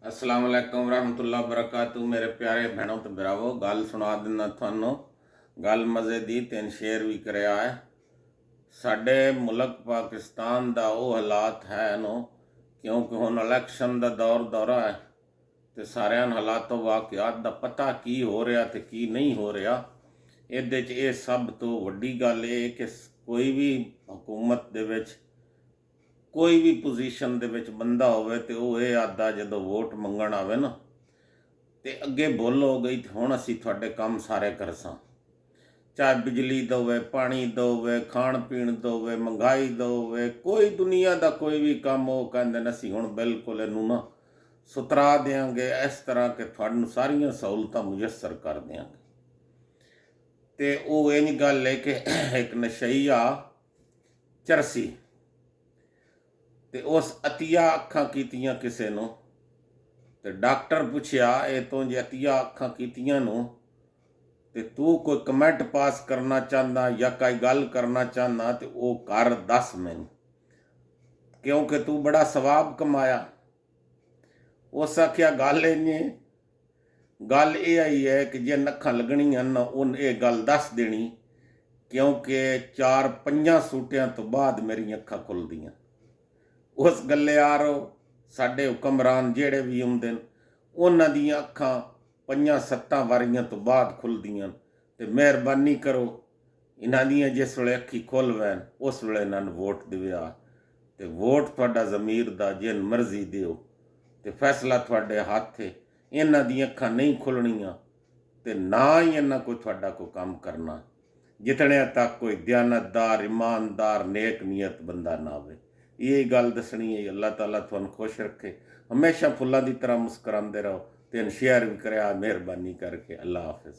अस्सलाम वालेकुम रहमतुल्लाह बरकातहू। मेरे प्यारे भैनों तो भरावो, गल सुना दिना थानों। गल मज़े दी, तीन शेयर भी कराया है। साडे मुल्क पाकिस्तान दा वो हालात है नो, क्योंकि हुण इलैक्शन दा दौरा है तो सारिਆਂ हालातों वाक़ियात दा पता की हो रहा तो की नहीं हो रहा। ਇਹਦੇ 'ਚ ਇਹ सब तो वड्डी गल ये कि कोई भी हुकूमत दे विच कोई भी पोजीशन दे विच बंदा होवे ते ਉਹ ਇਹ ਆਖਦਾ ਜਦੋਂ वोट मंगण आवे ना ਤੇ ਅੱਗੇ भुल हो गई ਤੇ ਹੁਣ ਅਸੀਂ ਤੁਹਾਡੇ ਕੰਮ ਸਾਰੇ ਕਰਸਾਂ। चाहे बिजली दोवे, पानी दोवे, खाण पीण दोवे, महंगाई दोवे, कोई दुनिया का कोई भी काम वो कहते असीं हुण बिल्कुल इनू ना सुतरा देंगे, इस तरह के तुहानूं सारियां सहूलतां मुयसर कर देंगे। तो वो इंज गल है कि एक नशईया चरसी ते उस अतिया अखां कीतियां किसे नूं ते डॉक्टर पुछया ये तो जे अतिया अखां कीतियां नूं ते तू कोई कमेंट पास करना चाहता या कोई गल करना चाहता तो वो कर दस मैनू, क्योंकि तू बड़ा सवाब कमाया। उस आख्या गल इन्हें गल ये आई है कि जे नखा लगनियां ना उन ये गल दस देनी, क्योंकि 4-5 सूटियां तो बाद मेरी अखा खुलदियां। उस गले यारो साडे हुक्मरान जेड़े भी आउंदे उन्हां दियां अखां 5-7 वारियां तो बाद खुलदियां। तो मेहरबानी करो इन्हां दियां जिस वेले अखी खुल वैन उस वेले इन्हां नूं वोट दिव्या। तो वोट तुहाडा ज़मीर दा जिन मर्जी दिओ तो फैसला तुहाडे हत्थ है। इन्हां दियां अखां नहीं खुलणियां तो ना ही इन्हां कोई तुहाडा कोई काम करना, जितने तक कोई दयानतदार ईमानदार नेक नीयत बंदा ना आवे। ये गल दसनी है। अल्लाह ताला तुहानूं खुश रखे, हमेशा फुल्लां दी तरह मुस्करांदे रहो। तीन शेयर भी कराया मेहरबानी करके। अल्लाह हाफिज़।